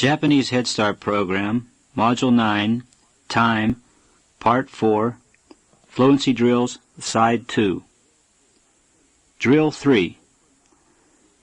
Japanese Headstart Program, Module 9, Time, Part 4, Fluency Drills, Side 2. Drill 3.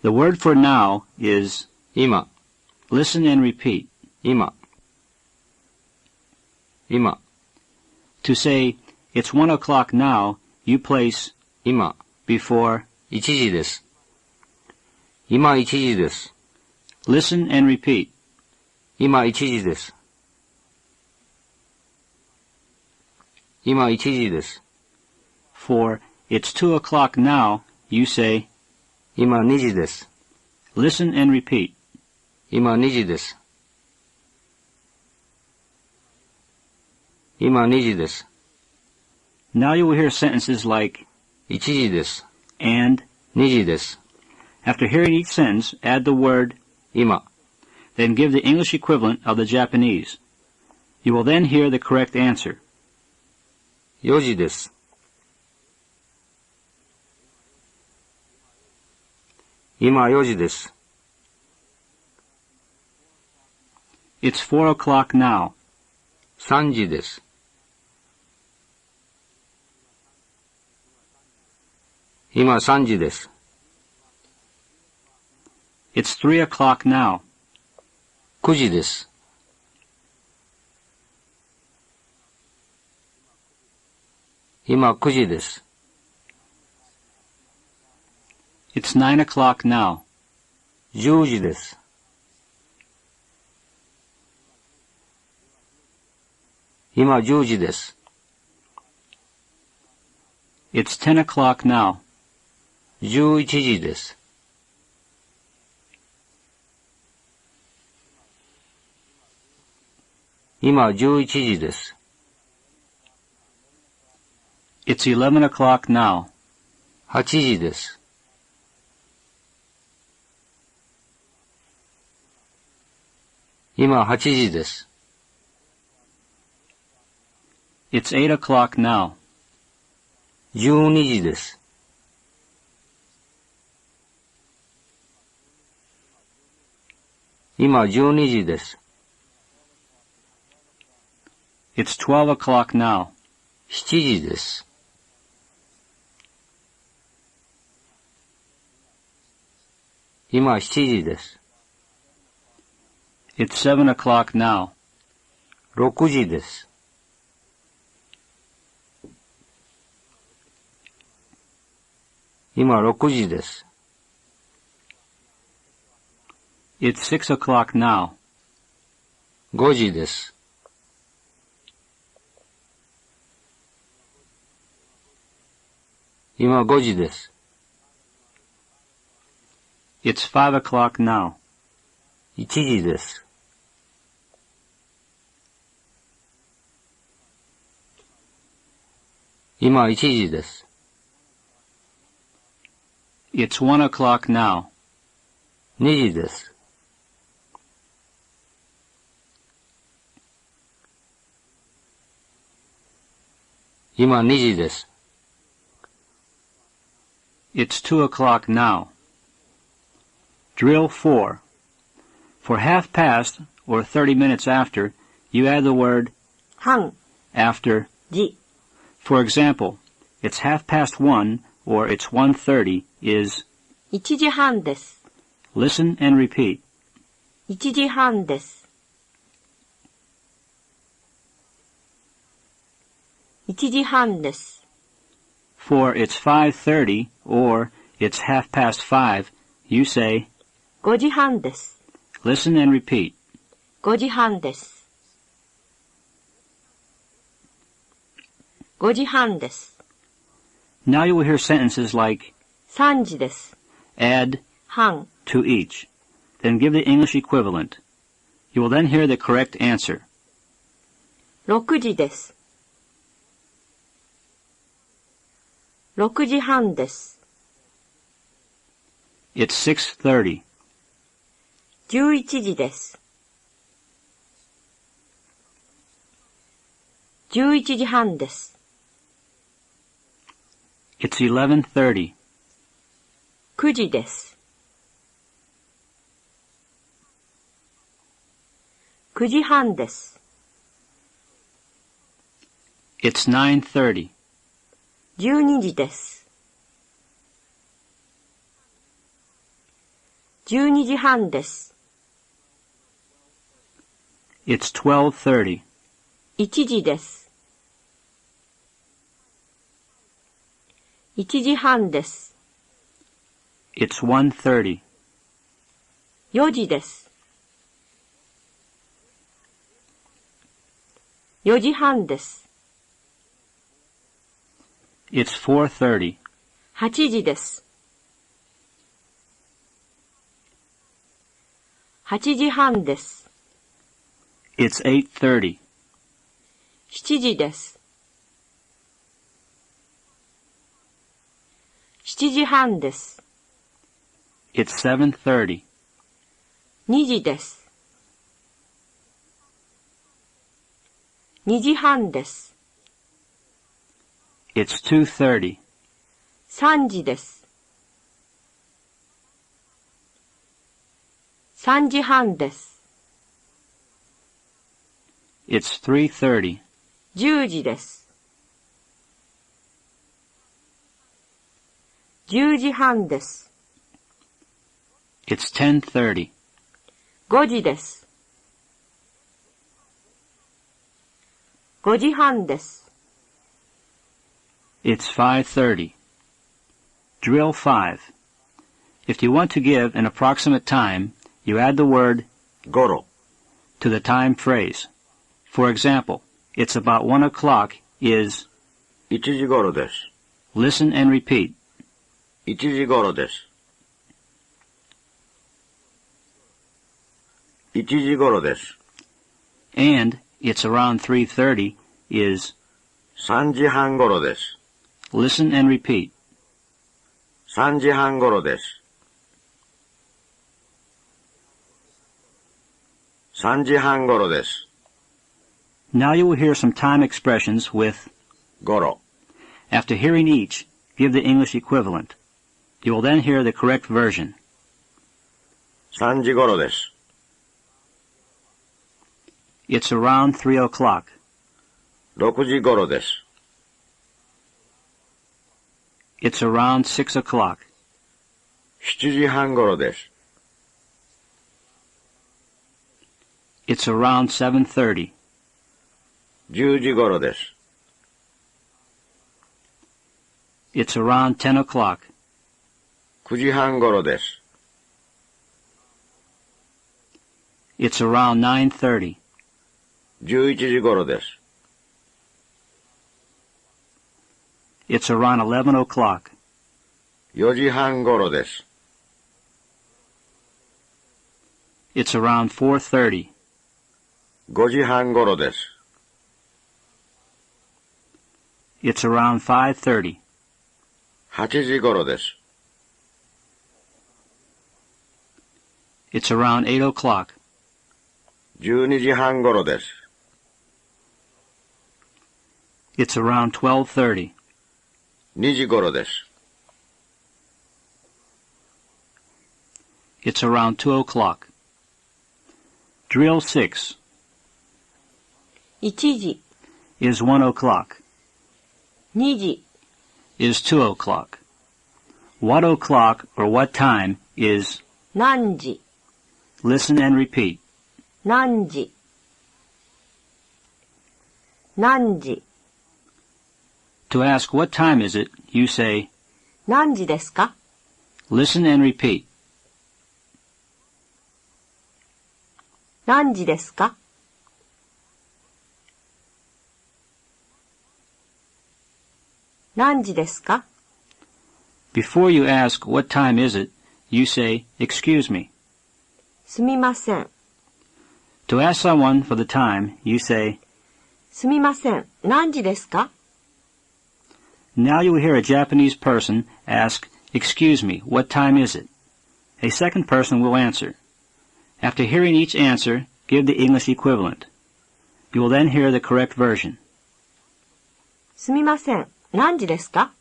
The word for now is 今 listen and repeat. 今 To say, it's 1 o'clock now, you place 今 before 1時です。今1時です。 listen and repeat. 今1時です。今1時です。 For, it's 2 o'clock now, you say 今2時です。 listen and repeat. 今2時です。今2時です。 Now you will hear sentences like 1時です。 and. 2時です。 After hearing each sentence, add the word, 今 then give the English equivalent of the Japanese. You will then hear the correct answer. 4時です。今4時です。 It's 4 o'clock now. 3時です。今3時です。 It's 3 o'clock now. 9時です。今9時です。 It's 9 o'clock now. 10時です。今10時です。 It's 10 o'clock now. 11時です。今11時です。 It's 11 o'clock now. 8時です。今8時です。 It's 8 o'clock now. 12時です。 今12時です。 It's 12 o'clock now. 7時です。 今7時です。 It's 7 o'clock now. 6時です。 今6時です。 It's 6 o'clock now. 5時です。 今5時です。 It's 5 o'clock now. 1時です。 今1時です。 It's 1 o'clock now. 2時です。 今2時です。 It's 2 o'clock now. Drill 4. For half past, or 30 minutes after, you add the word 半 after. 時 For example, it's 1:30 or it's 1:30 is 1時半です。 listen and repeat. 1時半です。1時半です。 For it's 5:30 or it's 5:30, you say 5時半です。 listen and repeat. 5時半です。5時半です。 Now you will hear sentences like 3時です。 add 半 to each, then give the English equivalent. You will then hear the correct answer. 6時です。6時半です。 It's 6:30. 11時です。11時半です。 It's 11:30. 9時です。9時半です。It's 9:30. 12時です。12時半です。It's 12:30. 1時です。1時半です。It's 1:30. 4時です。4時半です。It's 4:30. 8時です。8時半です。It's 8:30. 7時です。7時半です。It's 7:30. 2時です。2時半です。It's 2:30. 3時です。3時半です。It's 3:30. 10時です。10時半です。It's 10:30. 5時です。5時半です。It's 5:30. Drill 5. If you want to give an approximate time, you add the word ごろ、 to the time phrase. For example, it's about 1 o'clock is 1時頃です。 listen and repeat. 1時頃です。1時頃です。 And it's around 3:30 is 3時半頃です。 listen and repeat. 3時半頃です。3時半頃です。 Now you will hear some time expressions with ごろ、 after hearing each, give the English equivalent. You will then hear the correct version. 3時頃です。 It's around 3 o'clock. 6時頃です。 It's around 6 o'clock. 7時半頃です。 It's around 7:30. 10時頃です。 It's around 10 o'clock. 9時半頃です。 It's around 9:30. 11時頃です。 It's around 11 o'clock. 4時半頃です。 It's around 4:30. 5時半頃です。 It's around 5:30. 8時頃です。 It's around 8 o'clock. 12時半頃です。 It's around 12:30. 2時頃です。 It's around 2 o'clock. Drill 6. 1時、 Is 1 o'clock. 2時、 Is 2 o'clock. What o'clock or what time is何時、 listen and repeat. 何時、何時、 To ask what time is it, you say, 何時ですか？ listen and repeat. 何時ですか？何時ですか？ Before you ask what time is it, you say, excuse me. すみません。 To ask someone for the time, you say, すみません。何時ですか？ now you will hear a Japanese person ask, excuse me, what time is it? A second person will answer. After hearing each answer, give the English equivalent. You will then hear the correct version. すみません。何時ですか？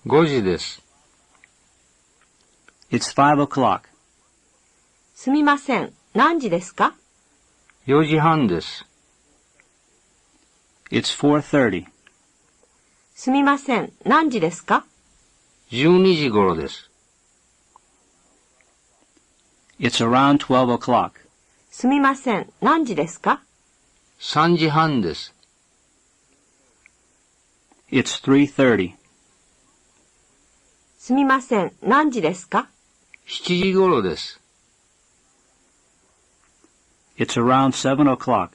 5時です。 It's 5 o'clock. すみません。何時ですか？ 4時半です。It's 4:30. すみません、何時ですか？ 12時頃です。It's around 12 o'clock. すみません、何時ですか？ 3時半です。It's 3:30. すみません、何時ですか？ 7時頃です。It's around 7 o'clock.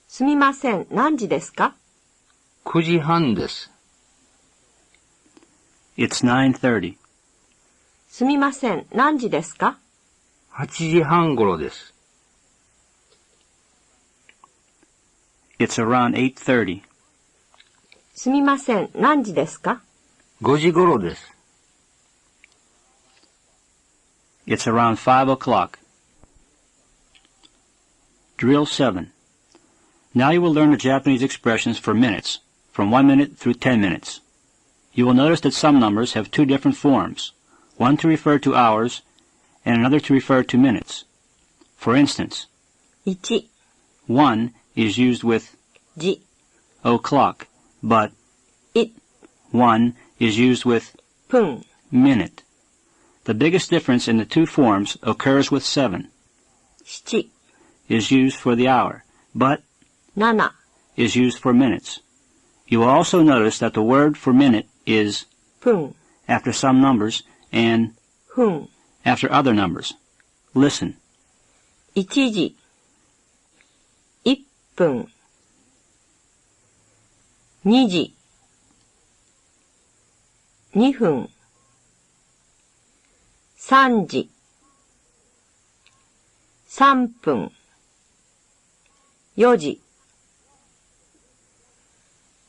すみません、何時ですか？ 9時半です。It's 9:30. すみません、何時ですか？ 8時半頃です。It's around 8:30. すみません、何時ですか？ 5時頃です。It's around 5 o'clock. Drill 7. Now you will learn the Japanese expressions for minutes, from 1 minute through 10 minutes. You will notice that some numbers have two different forms, one to refer to hours and another to refer to minutes. For instance, 1、 1 is used with 時、 o'clock, but い、 1 is used with 分、 minute. The biggest difference in the two forms occurs with 7, 7、 is used for the hour, but 7、 is used for minutes. You will also notice that the word for minute is 分、 after some numbers and 分、 after other numbers. Listen. 1時、1分、2時、2分、3時、3分、4時、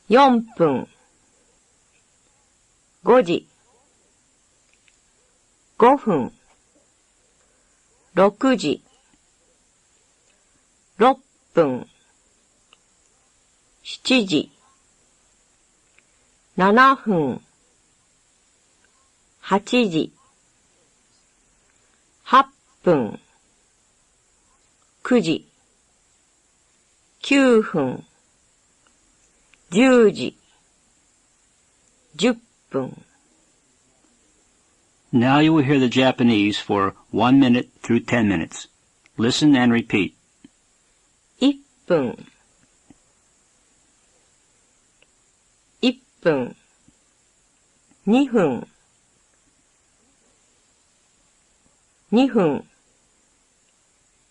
4分、5時、5分、6時、6分、7時、7分、8時、8分、9時、9分、10時、10分。Now you will hear the Japanese for 1 minute through 10 minutes. Listen and repeat. 1分、1分、2分、2分、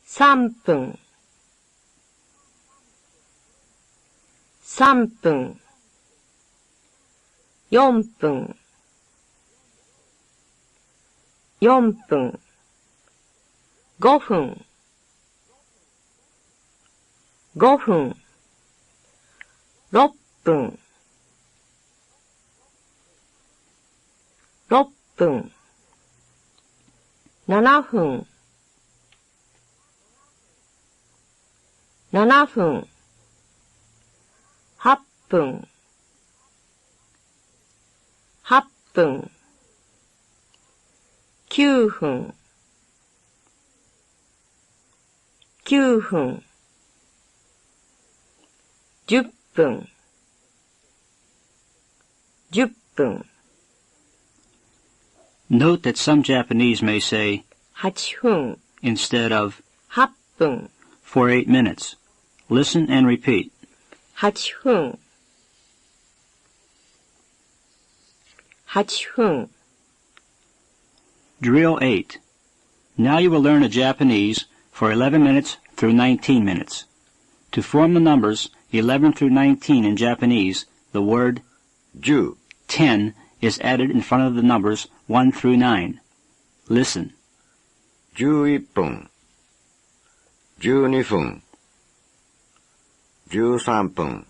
3分、3分、4分、4分、5分、5分、6分、6分、7分、7分、8分、8分、9分、9分、10分、10分。Note that some Japanese may say 8分、 instead of 8分、 for 8 minutes. Listen and repeat. 8分、8分。 Drill 8. Now you will learn the Japanese for 11 minutes through 19 minutes. To form the numbers 11 through 19 in Japanese, the word 10、 10 is added in front of the numbers 1 through 9. Listen. 11分、12分、13分、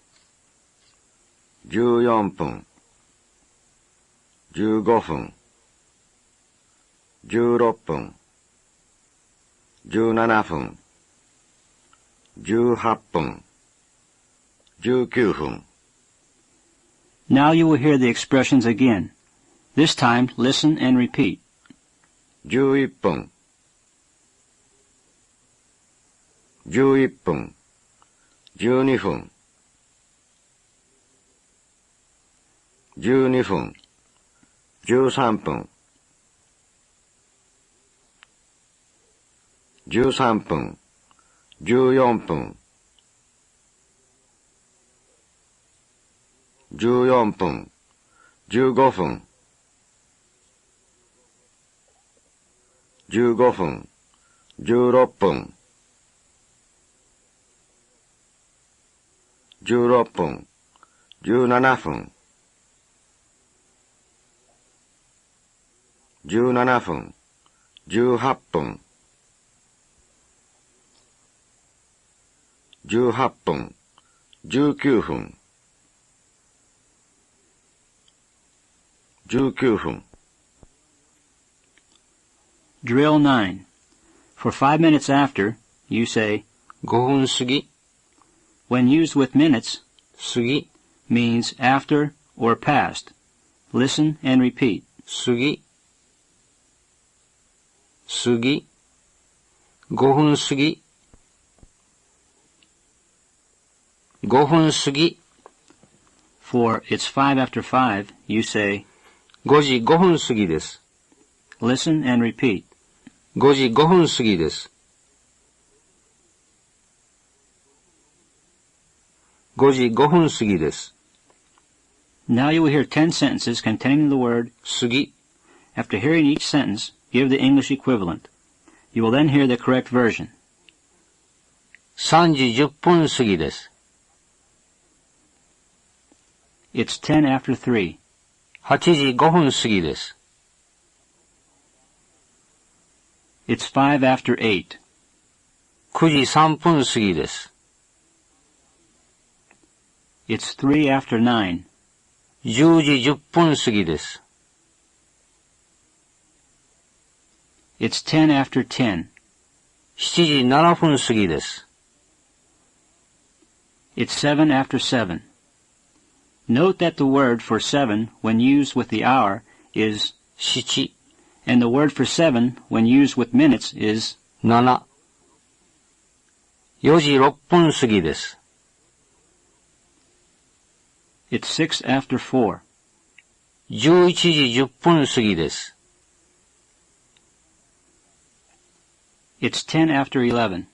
14分、15分、16分、17分、18分、19分。Now you will hear the expressions again. This time, listen and repeat. 11分、11分、12分、12分、13分、13分、14分、14分、15分、15分、16分、16分、17分、17分、18分、18分、19分、19分。Drill 9. For 5 minutes after, you say, 5分過ぎ、 when used with minutes, 過ぎ、 means after or past. Listen and repeat. 過ぎ、過ぎ、5分過ぎ、5分過ぎ、 For it's 5 after 5, you say, 5時5分過ぎです。listen and repeat. 5時5分過ぎです。5時5分過ぎです。 Now you will hear 10 sentences containing the word 過ぎ、 After hearing each sentence, give the English equivalent. You will then hear the correct version. 3時10分過ぎです。It's 10 after 3. 8時5分過ぎです。It's 5 after 8. 9時3分過ぎです。It's 3 after 9. 10時10分過ぎです。It's 10 after 10. 7時7分過ぎです。It's 7 after 7. Note that the word for 7 when used with the hour is 7、and the word for 7 when used with minutes is 7。4時6分過ぎです。It's 6 after 4. 11時10分過ぎです。It's 10 after 11.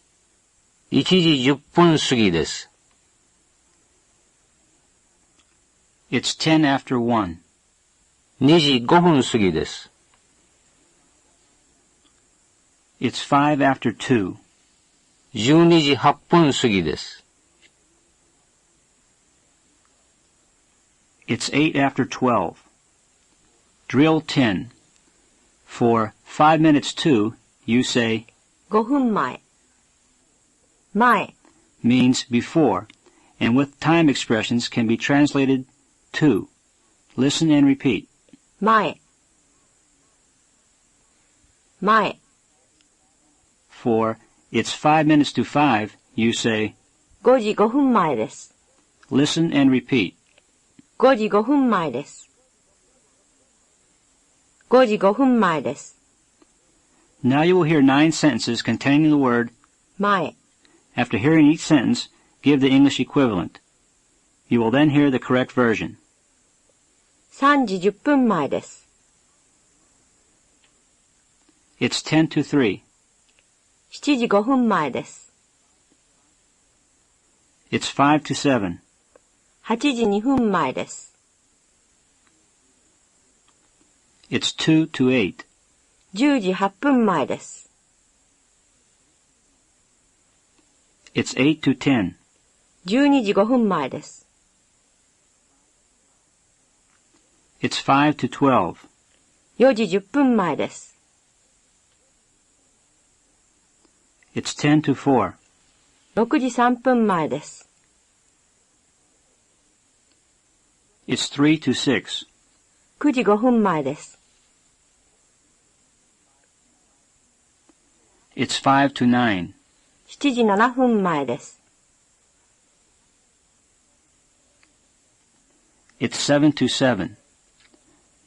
1時10分過ぎです。It's 10 after 1. 2時5分過ぎです。It's 5 after 2. 12時8分過ぎです。It's 8 after 12. Drill 10. For 5 minutes to, you say 5分前。前。 means before, and with time expressions can be translated to. Listen and repeat. 前。前。 For it's 5 minutes to 5, you say 5時5分前です。 listen and repeat. 5時5分前です。5時5分前です。 Now you will hear 9 sentences containing the word. 前。 After hearing each sentence, give the English equivalent. You will then hear the correct version. 3時10分前です。 It's 10 to 3. 7時5分前です。 It's 5 to 7. 8時2分前です。 It's 2 to 8. 10時8分前です。 It's 8 to 10. 12時5分前です。 It's 5 to 12. 4時10分前です。 It's 10 to 4. 6時3分前です。 It's 3 to 6. 9時5分前です。 It's 5 to 9. 7時7分前です。 It's 7 to 7.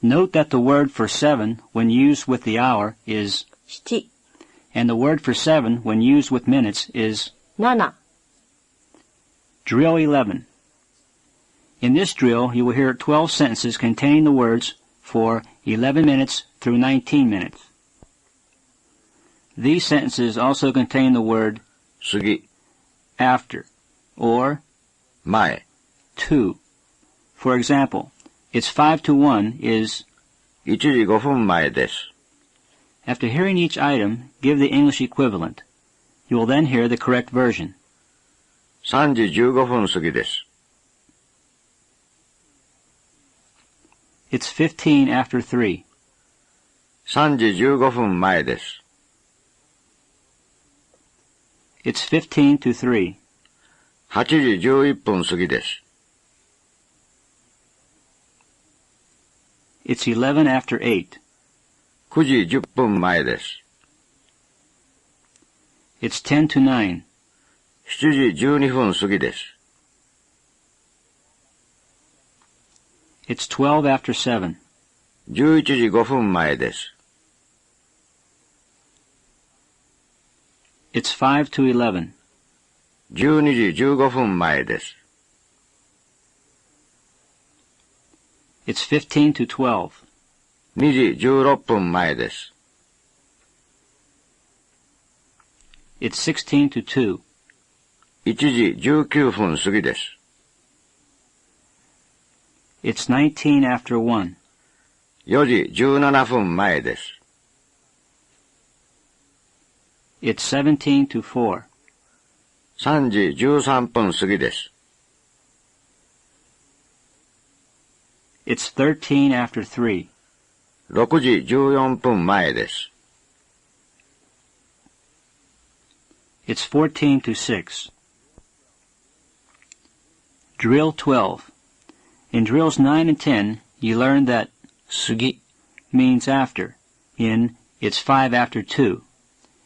Note that the word for 7 when used with the hour is 7。 and the word for 7 when used with minutes is 7、 Drill 11. In this drill, you will hear 12 sentences containing the words for 11 minutes through 19 minutes. These sentences also contain the word 過ぎ、 after or 前、 to. For example, it's 5 to 1 is, 1時5分前です。 after hearing each item, give the English equivalent. You will then hear the correct version. 3時15分過ぎです。 It's 15 after 3. 3時15分前です。 It's 15 to 3. 8時11分過ぎです。 It's 11 after 8. 9時10分前です。 It's 10 to 9. 7時12分過ぎです。 It's 12 after 7. 11時5分前です。 It's 5 to 11. 12時15分前です。 It's 15 to 12. 2時16分前です。 It's 16 to 2. 1時19分過ぎです。 It's 19 after 1. 4時17分前です。 It's 17 to 4. 3時13分過ぎです。 It's 13 after 3. 6時14分前です。 It's 14 to 6. Drill 12. In drills 9 and 10, you learned that 過ぎ means after in it's 5 after 2,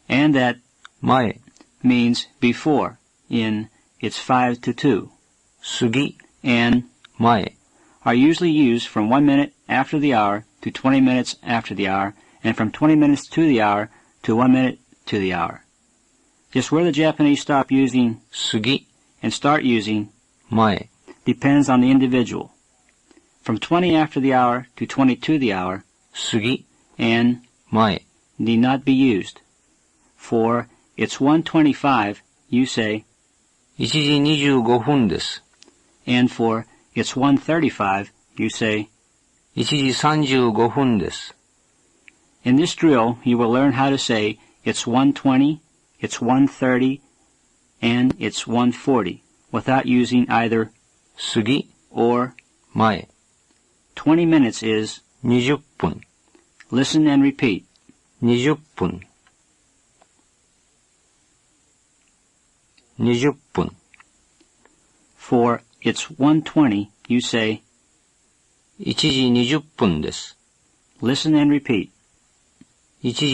and that 前 means before in it's 5 to 2, 過ぎ and 前 are usually used from 1 minute after the hour to 20 minutes after the hour, and from 20 minutes to the hour to 1 minute to the hour. Just where the Japanese stop using 過ぎ and start using 前 depends on the individual. From 20 after the hour to 20 to the hour 過ぎ and 前 need not be used. For it's 1:25, you say, 1時25分です。 and for it's 1:35, you say. 1時35分です。 In this drill, you will learn how to say it's 1:20, it's 1:30, and it's 1:40 without using either 過ぎ or. 前 20 minutes is 20分 listen and repeat. 20分20分 For it's 1:20, you say, 1時20分です。 listen and repeat. 1時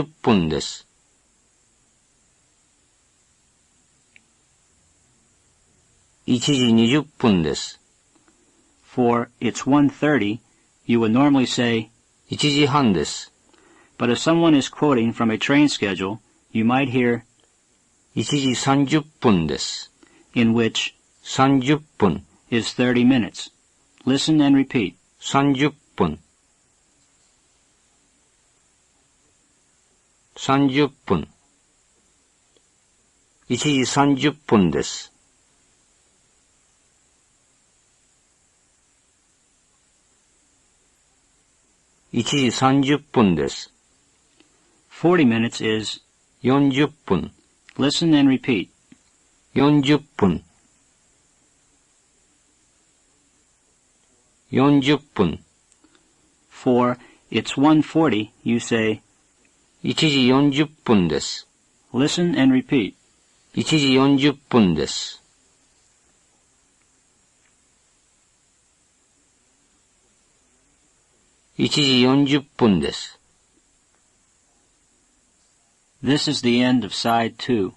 20分です。1時20分です。 For it's 1:30, you would normally say, 1時半です。 but if someone is quoting from a train schedule, you might hear 1時30分です。 in which 30分 is 30 minutes. Listen and repeat. 30分30分1時30分です。1時30分です。 40 minutes is 40分 listen and repeat. 40分40分 For it's 1:40, you say, 1時40分です。 listen and repeat. 1時40分です。1時40分です。 This is the end of side 2.